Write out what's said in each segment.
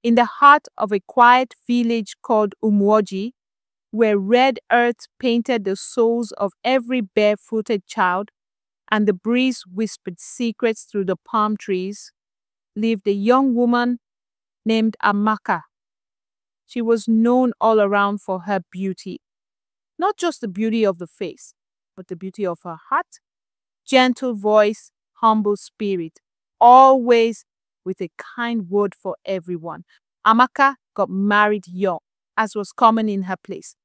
In the heart of a quiet village called Umwoji, where red earth painted the souls of every barefooted child and the breeze whispered secrets through the palm trees, lived a young woman named Amaka. She was known all around for her beauty, not just the beauty of the face, but the beauty of her heart, gentle voice, humble spirit, always with a kind word for everyone. Amaka got married young, as was common in her place.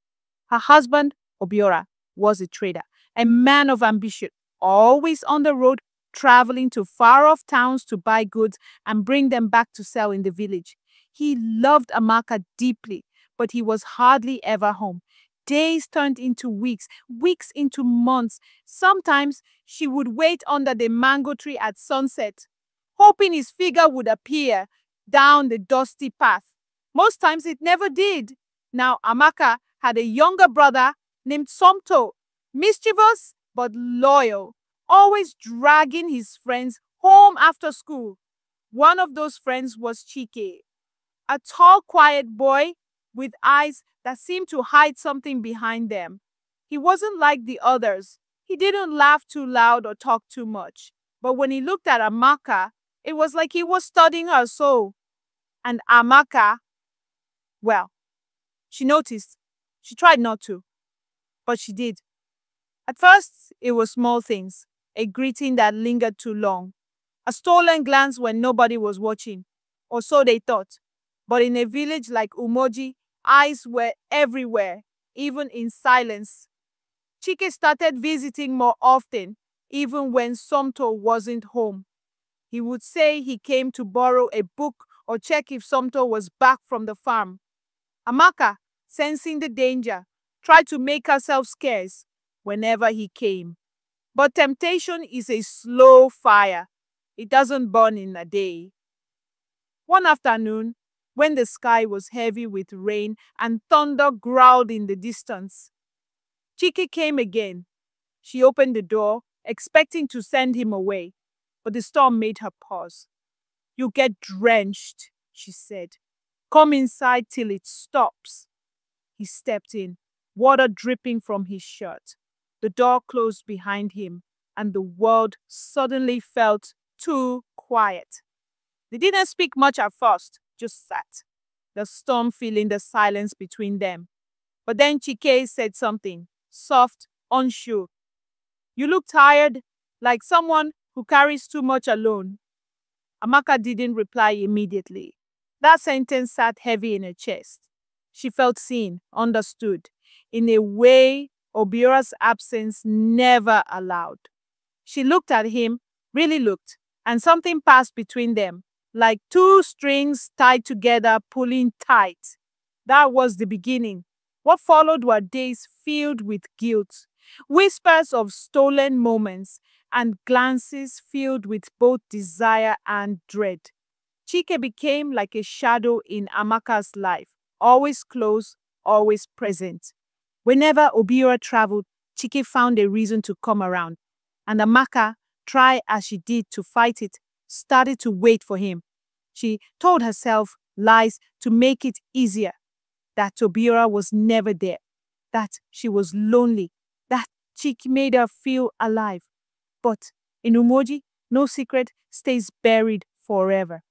Her husband, Obiora, was a trader, a man of ambition, always on the road, traveling to far-off towns to buy goods and bring them back to sell in the village. He loved Amaka deeply, but he was hardly ever home. Days turned into weeks, weeks into months. Sometimes she would wait under the mango tree at sunset, hoping his figure would appear down the dusty path. Most times it never did. Now Amaka had a younger brother named Somto, mischievous but loyal, always dragging his friends home after school. One of those friends was Chike, a tall, quiet boy with eyes that seemed to hide something behind them. He wasn't like the others. He didn't laugh too loud or talk too much. But when he looked at Amaka, it was like he was studying her soul. And Amaka, well, she noticed. She tried not to, but she did. At first, it was small things, a greeting that lingered too long, a stolen glance when nobody was watching, or so they thought. But in a village like Umoji, eyes were everywhere, even in silence. Chike started visiting more often, even when Somto wasn't home. He would say he came to borrow a book or check if Somto was back from the farm. Amaka, sensing the danger, tried to make herself scarce whenever he came. But temptation is a slow fire. It doesn't burn in a day. One afternoon, when the sky was heavy with rain and thunder growled in the distance, Chike came again. She opened the door, expecting to send him away, but the storm made her pause. "You'll get drenched," she said. "Come inside till it stops." He stepped in, water dripping from his shirt. The door closed behind him, and the world suddenly felt too quiet. They didn't speak much at first, just sat, the storm filling the silence between them. But then Chike said something, soft, unsure. "You look tired, like someone who carries too much alone." Amaka didn't reply immediately. That sentence sat heavy in her chest. She felt seen, understood, in a way Obiora's absence never allowed. She looked at him, really looked, and something passed between them, like two strings tied together, pulling tight. That was the beginning. What followed were days filled with guilt, whispers of stolen moments, and glances filled with both desire and dread. Chike became like a shadow in Amaka's life, always close, always present. Whenever Obiora traveled, Chike found a reason to come around, and Amaka, try as she did to fight it, started to wait for him. She told herself lies to make it easier, that Obiora was never there, that she was lonely, that Chike made her feel alive. But in Umoji, no secret stays buried forever.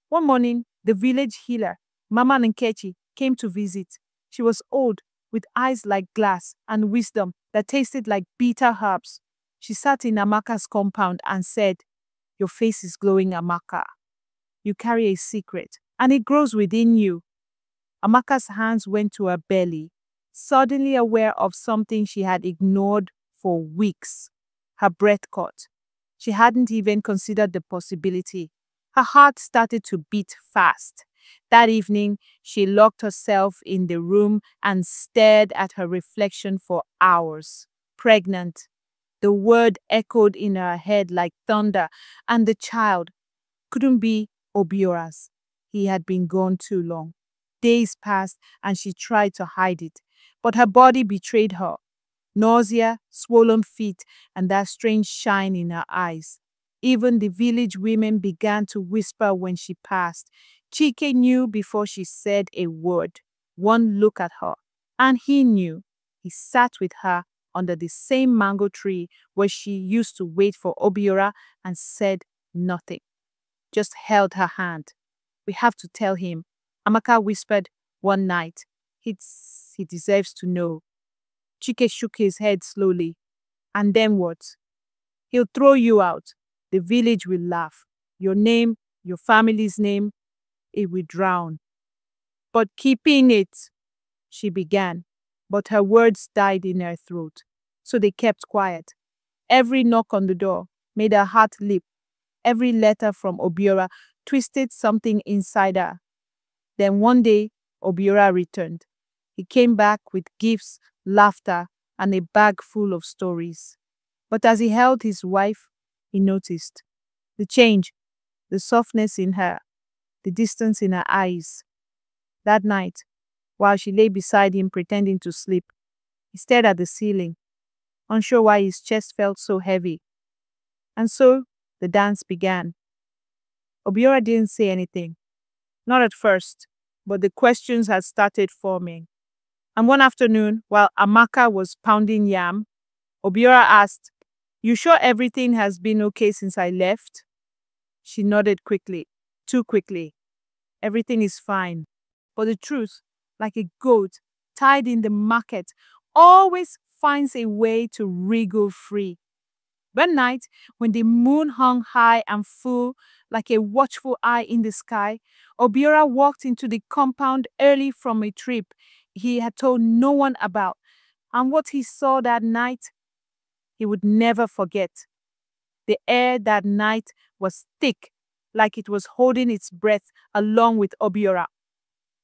One morning, the village healer, Mama Nkechi, came to visit. She was old, with eyes like glass and wisdom that tasted like bitter herbs. She sat in Amaka's compound and said, "Your face is glowing, Amaka. You carry a secret, and it grows within you." Amaka's hands went to her belly, suddenly aware of something she had ignored for weeks. Her breath caught. She hadn't even considered the possibility. Her heart started to beat fast. That evening, she locked herself in the room and stared at her reflection for hours. Pregnant. The word echoed in her head like thunder, and the child couldn't be Obiora's. He had been gone too long. Days passed and she tried to hide it, but her body betrayed her. Nausea, swollen feet, and that strange shine in her eyes. Even the village women began to whisper when she passed, Chike knew before she said a word. One look at her, and he knew. He sat with her under the same mango tree where she used to wait for Obiora and said nothing, just held her hand. We have to tell him, Amaka whispered one night. He deserves to know. Chike shook his head slowly. And then what? He'll throw you out. The village will laugh. Your name, your family's name, it will drown. But keeping it, she began, but her words died in her throat. So they kept quiet. Every knock on the door made her heart leap. Every letter from Obiora twisted something inside her. Then one day, Obiora returned. He came back with gifts, laughter, and a bag full of stories. But as he held his wife, he noticed the change, the softness in her, the distance in her eyes. That night, while she lay beside him pretending to sleep, he stared at the ceiling, unsure why his chest felt so heavy. And so the dance began. Obiora didn't say anything, not at first, but the questions had started forming. And one afternoon, while Amaka was pounding yam, Obiora asked, "You sure everything has been okay since I left?" She nodded quickly, too quickly. Everything is fine. But the truth, like a goat tied in the market, always finds a way to wriggle free. One night, when the moon hung high and full like a watchful eye in the sky, Obiora walked into the compound early from a trip he had told no one about. And what he saw that night, he would never forget. The air that night was thick, like it was holding its breath along with Obiora.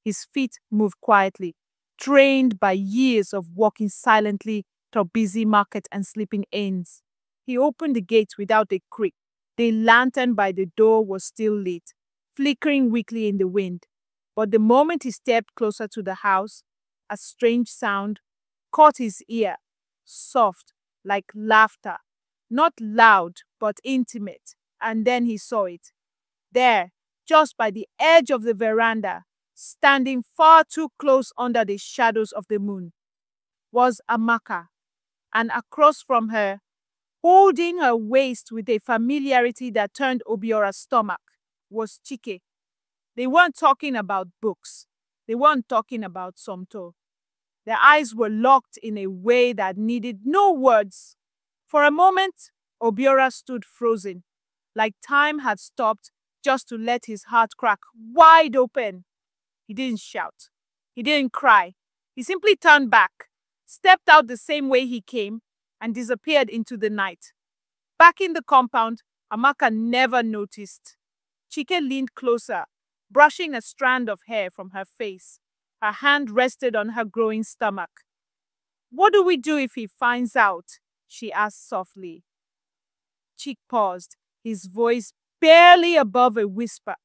His feet moved quietly, trained by years of walking silently through busy market and sleeping inns. He opened the gate without a creak. The lantern by the door was still lit, flickering weakly in the wind. But the moment he stepped closer to the house, a strange sound caught his ear, soft, like laughter, not loud, but intimate. And then he saw it. There, just by the edge of the veranda, standing far too close under the shadows of the moon, was Amaka, and across from her, holding her waist with a familiarity that turned Obiora's stomach, was Chike. They weren't talking about books. They weren't talking about Somto. Their eyes were locked in a way that needed no words. For a moment, Obiora stood frozen, like time had stopped just to let his heart crack wide open. He didn't shout. He didn't cry. He simply turned back, stepped out the same way he came, and disappeared into the night. Back in the compound, Amaka never noticed. Chike leaned closer, brushing a strand of hair from her face. Her hand rested on her growing stomach. "What do we do if he finds out?" she asked softly. Chike paused, his voice barely above a whisper.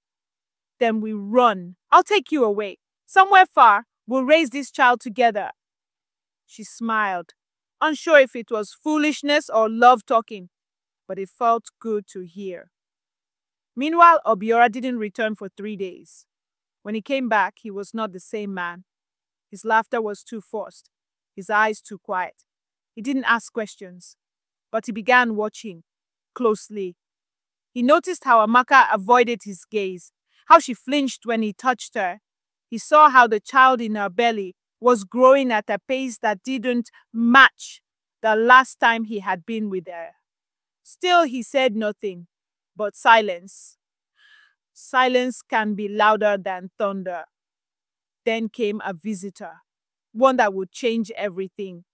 "Then we run. I'll take you away. Somewhere far, we'll raise this child together." She smiled, unsure if it was foolishness or love talking, but it felt good to hear. Meanwhile, Obiora didn't return for 3 days. When he came back, he was not the same man. His laughter was too forced, his eyes too quiet. He didn't ask questions, but he began watching closely. He noticed how Amaka avoided his gaze, how she flinched when he touched her. He saw how the child in her belly was growing at a pace that didn't match the last time he had been with her. Still, he said nothing, but silence. Silence can be louder than thunder. Then came a visitor, one that would change everything.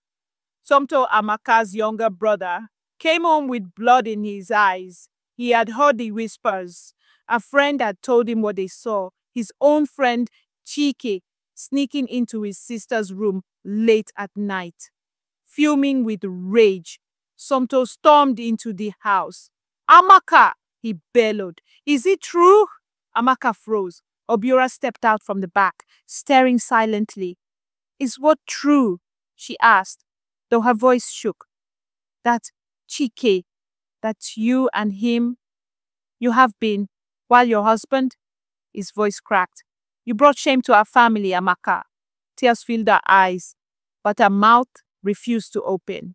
Somto, Amaka's younger brother, came home with blood in his eyes. He had heard the whispers. A friend had told him what they saw. His own friend, Chike, sneaking into his sister's room late at night. Fuming with rage, Somto stormed into the house. "Amaka!" he bellowed. "Is it true?" Amaka froze. Obiora stepped out from the back, staring silently. "Is what true?" she asked, though her voice shook. "That Chike, that you and him, you have been, while your husband?" His voice cracked. You brought shame to our family, Amaka. Tears filled her eyes, but her mouth refused to open.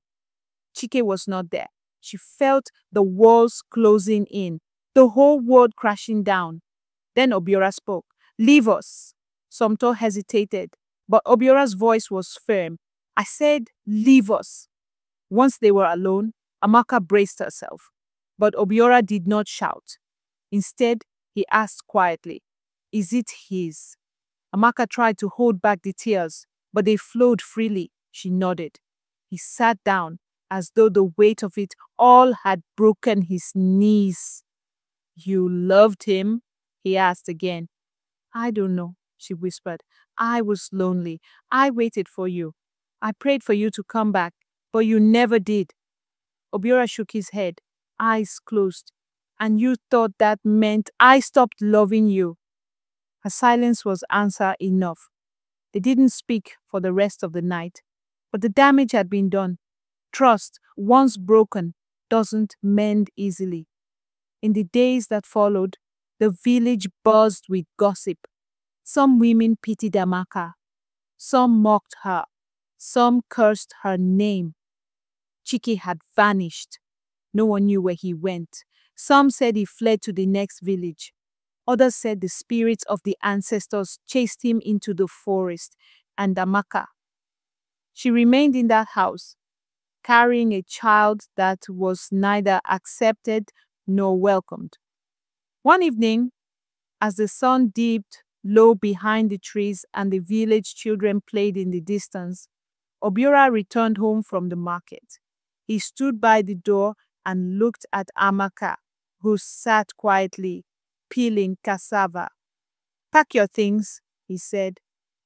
Chike was not there. She felt the walls closing in, the whole world crashing down. Then Obiora spoke. Leave us. Somto hesitated, but Obiora's voice was firm. I said, leave us. Once they were alone, Amaka braced herself. But Obiora did not shout. Instead, he asked quietly, is it his? Amaka tried to hold back the tears, but they flowed freely. She nodded. He sat down, as though the weight of it all had broken his knees. You loved him? He asked again. I don't know, she whispered. I was lonely. I waited for you. I prayed for you to come back, but you never did. Obiora shook his head, eyes closed. And you thought that meant I stopped loving you. Her silence was answer enough. They didn't speak for the rest of the night, but the damage had been done. Trust, once broken, doesn't mend easily. In the days that followed, the village buzzed with gossip. Some women pitied Amaka. Some mocked her. Some cursed her name. Chike had vanished. No one knew where he went. Some said he fled to the next village. Others said the spirits of the ancestors chased him into the forest. And Amaka, she remained in that house, carrying a child that was neither accepted nor welcomed. One evening, as the sun dipped low behind the trees and the village children played in the distance, Obiora returned home from the market. He stood by the door and looked at Amaka, who sat quietly, peeling cassava. Pack your things, he said.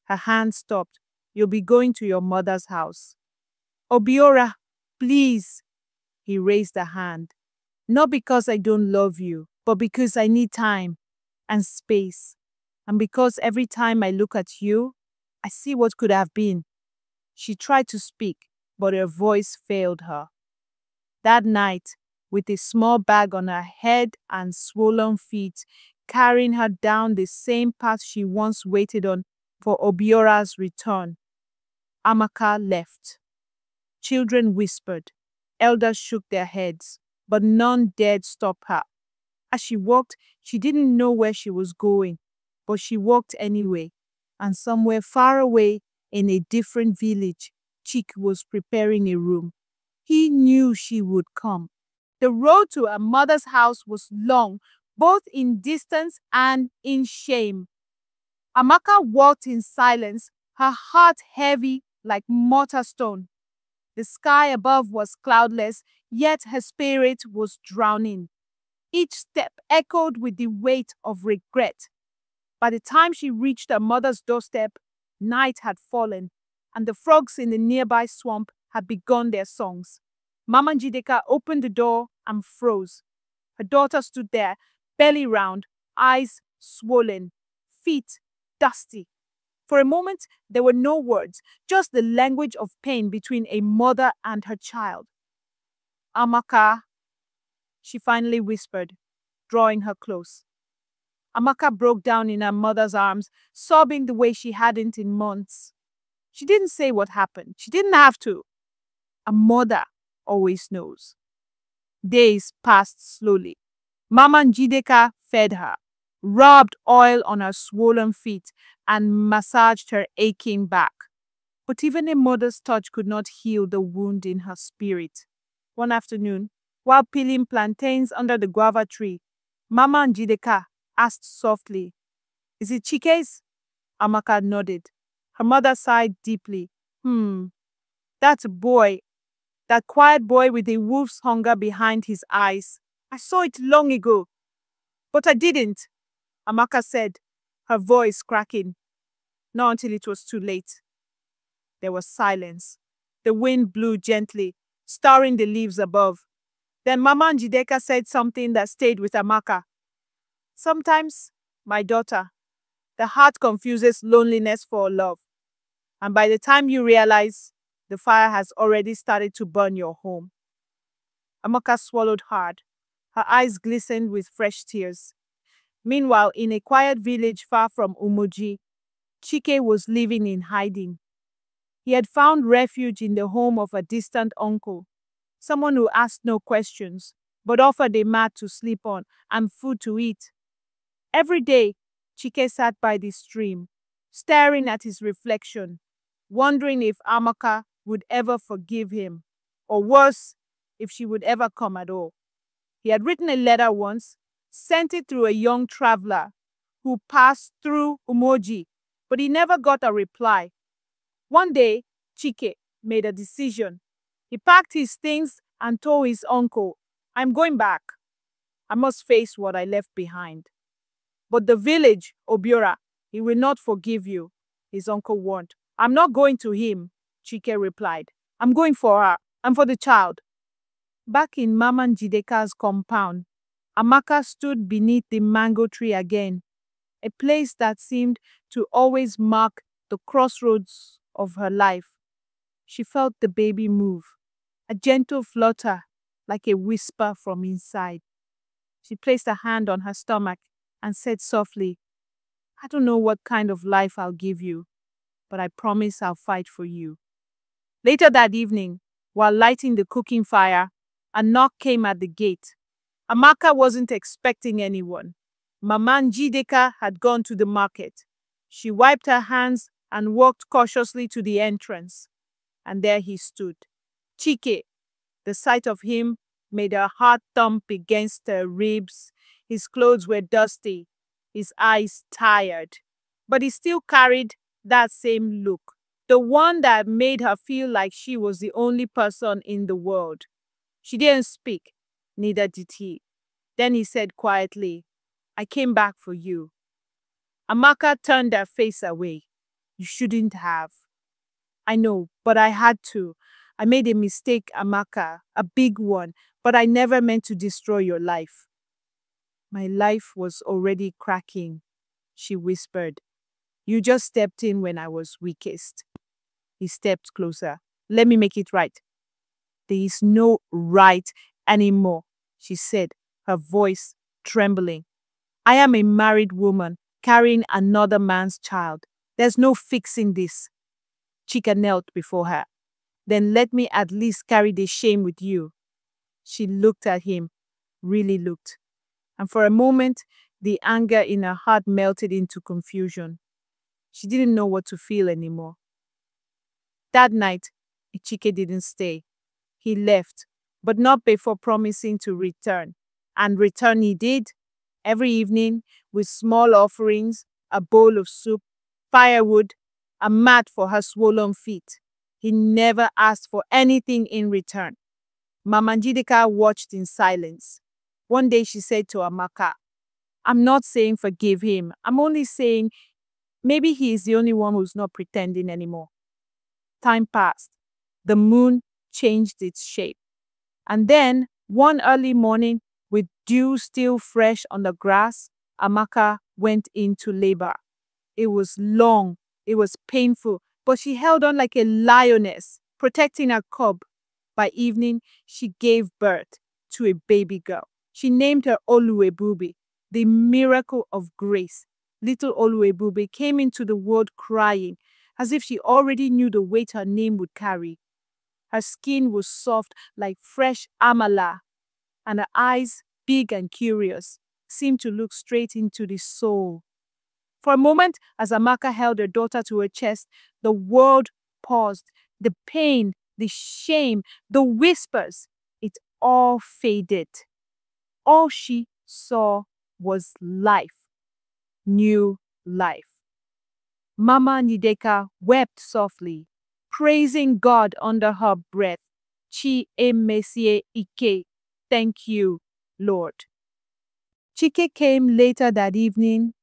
Her hand stopped. You'll be going to your mother's house. Obiora, please. He raised a hand. Not because I don't love you, but because I need time and space. And because every time I look at you, I see what could have been. She tried to speak, but her voice failed her. That night, with a small bag on her head and swollen feet, carrying her down the same path she once waited on for Obiora's return, Amaka left. Children whispered. Elders shook their heads, but none dared stop her. As she walked, she didn't know where she was going, but she walked anyway. And somewhere far away in a different village, Chike was preparing a room. He knew she would come. The road to her mother's house was long, both in distance and in shame. Amaka walked in silence, her heart heavy like mortar stone. The sky above was cloudless, yet her spirit was drowning. Each step echoed with the weight of regret. By the time she reached her mother's doorstep, night had fallen, and the frogs in the nearby swamp had begun their songs. Mama Njideka opened the door and froze. Her daughter stood there, belly round, eyes swollen, feet dusty. For a moment, there were no words, just the language of pain between a mother and her child. Amaka, she finally whispered, drawing her close. Amaka broke down in her mother's arms, sobbing the way she hadn't in months. She didn't say what happened. She didn't have to. A mother always knows. Days passed slowly. Mama Njideka fed her, rubbed oil on her swollen feet, and massaged her aching back. But even a mother's touch could not heal the wound in her spirit. One afternoon, while peeling plantains under the guava tree, Mama Njideka asked softly, "Is it Chike's?" Amaka nodded. Her mother sighed deeply. That boy, that quiet boy with a wolf's hunger behind his eyes. I saw it long ago. But I didn't, Amaka said, her voice cracking. Not until it was too late. There was silence. The wind blew gently, stirring the leaves above. Then Mama Njideka said something that stayed with Amaka. Sometimes, my daughter, the heart confuses loneliness for love. And by the time you realize, the fire has already started to burn your home. Amaka swallowed hard. Her eyes glistened with fresh tears. Meanwhile, in a quiet village far from Umoji, Chike was living in hiding. He had found refuge in the home of a distant uncle, someone who asked no questions, but offered a mat to sleep on and food to eat. Every day, Chike sat by the stream, staring at his reflection, wondering if Amaka would ever forgive him, or worse, if she would ever come at all. He had written a letter once, sent it through a young traveler who passed through Umoji, but he never got a reply. One day, Chike made a decision. He packed his things and told his uncle, "I'm going back. I must face what I left behind." "But the village, Obiora, he will not forgive you," his uncle warned. "I'm not going to him," Chike replied. "I'm going for her and for the child." Back in Mama Njideka's compound, Amaka stood beneath the mango tree again, a place that seemed to always mark the crossroads of her life. She felt the baby move, a gentle flutter, like a whisper from inside. She placed a hand on her stomach and said softly, "I don't know what kind of life I'll give you, but I promise I'll fight for you." Later that evening, while lighting the cooking fire, a knock came at the gate. Amaka wasn't expecting anyone. Mama Njideka had gone to the market. She wiped her hands and walked cautiously to the entrance. And there he stood. Chike. The sight of him made her heart thump against her ribs. His clothes were dusty, his eyes tired. But he still carried that same look, the one that made her feel like she was the only person in the world. She didn't speak, neither did he. Then he said quietly, "I came back for you." Amaka turned her face away. "You shouldn't have." "I know, but I had to. I made a mistake, Amaka, a big one, but I never meant to destroy your life." "My life was already cracking," she whispered. "You just stepped in when I was weakest." He stepped closer. "Let me make it right." "There is no right anymore," she said, her voice trembling. "I am a married woman carrying another man's child. There's no fixing this." Chika knelt before her. "Then let me at least carry the shame with you." She looked at him, really looked. And for a moment, the anger in her heart melted into confusion. She didn't know what to feel anymore. That night, Chike didn't stay. He left, but not before promising to return. And return he did, every evening, with small offerings, a bowl of soup, firewood, a mat for her swollen feet. He never asked for anything in return. Mama Njideka watched in silence. One day she said to Amaka, "I'm not saying forgive him. I'm only saying maybe he is the only one who's not pretending anymore." Time passed. The moon changed its shape. And then, one early morning, with dew still fresh on the grass, Amaka went into labor. It was long, it was painful, but she held on like a lioness, protecting her cub. By evening, she gave birth to a baby girl. She named her Oluwebubi, the miracle of grace. Little Oluwebubi came into the world crying, as if she already knew the weight her name would carry. Her skin was soft like fresh amala, and her eyes, big and curious, seemed to look straight into the soul. For a moment, as Amaka held her daughter to her chest, the world paused. The pain, the shame, the whispers, it all faded. All she saw was life, new life. Mama Njideka wept softly, praising God under her breath. Chi emesie ike. Thank you, Lord. Chike came later that evening,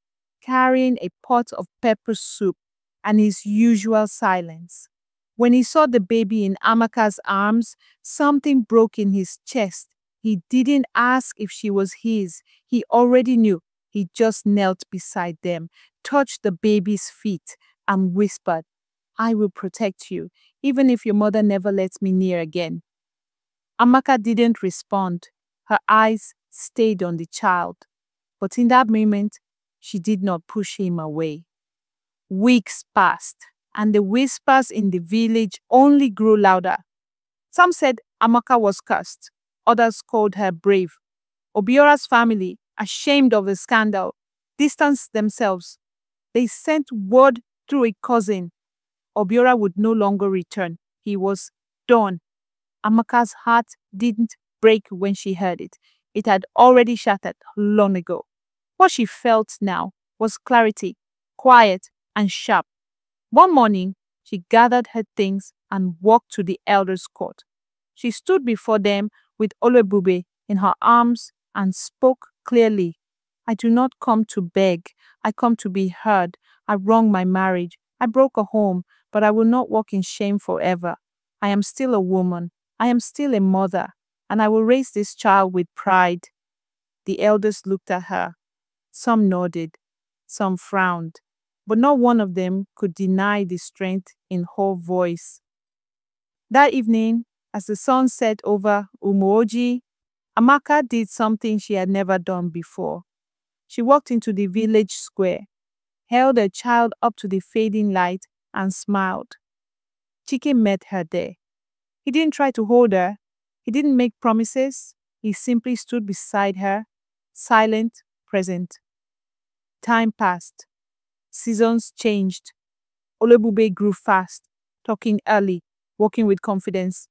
carrying a pot of pepper soup and his usual silence. When he saw the baby in Amaka's arms, something broke in his chest. He didn't ask if she was his. He already knew. He just knelt beside them, touched the baby's feet, and whispered, "I will protect you, even if your mother never lets me near again." Amaka didn't respond. Her eyes stayed on the child. But in that moment, she did not push him away. Weeks passed, and the whispers in the village only grew louder. Some said Amaka was cursed. Others called her brave. Obiora's family, ashamed of the scandal, distanced themselves. They sent word through a cousin. Obiora would no longer return. He was done. Amaka's heart didn't break when she heard it. It had already shattered long ago. What she felt now was clarity, quiet and sharp. One morning, she gathered her things and walked to the elders' court. She stood before them with Olebube in her arms and spoke clearly. I do not come to beg. I come to be heard. I wronged my marriage. I broke a home, but I will not walk in shame forever. I am still a woman. I am still a mother, and I will raise this child with pride. The elders looked at her. Some nodded, some frowned, but not one of them could deny the strength in her voice. That evening, as the sun set over Umuoji, Amaka did something she had never done before. She walked into the village square, held her child up to the fading light, and smiled. Chike met her there. He didn't try to hold her. He didn't make promises. He simply stood beside her, silent, present. Time passed. Seasons changed. Olebube grew fast, talking early, walking with confidence.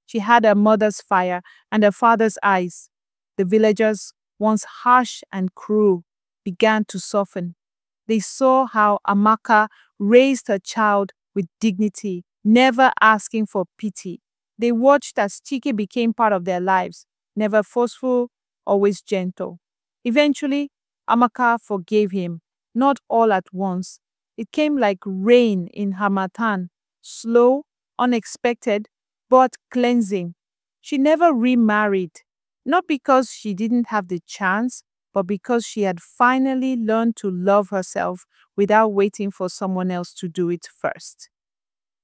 She had her mother's fire and her father's eyes. The villagers, once harsh and cruel, began to soften. They saw how Amaka raised her child with dignity, never asking for pity. They watched as Chike became part of their lives, never forceful, always gentle. Eventually, Amaka forgave him, not all at once. It came like rain in Hamatan, slow, unexpected, but cleansing. She never remarried, not because she didn't have the chance, but because she had finally learned to love herself without waiting for someone else to do it first.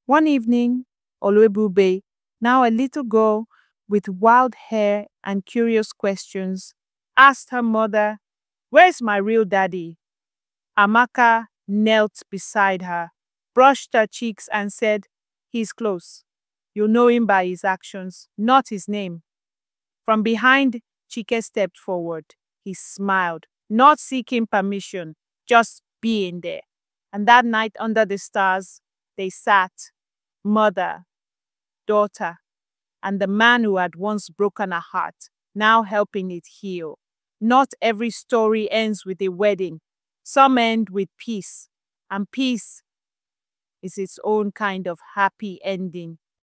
One evening, Olwebube, now a little girl with wild hair and curious questions, asked her mother, "Where's my real daddy?" Amaka knelt beside her, brushed her cheeks and said, "He's close. You'll know him by his actions, not his name." From behind, Chike stepped forward. He smiled, not seeking permission, just being there. And that night under the stars, they sat, mother, daughter, and the man who had once broken her heart, now helping it heal. Not every story ends with a wedding. Some end with peace, and peace is its own kind of happy ending.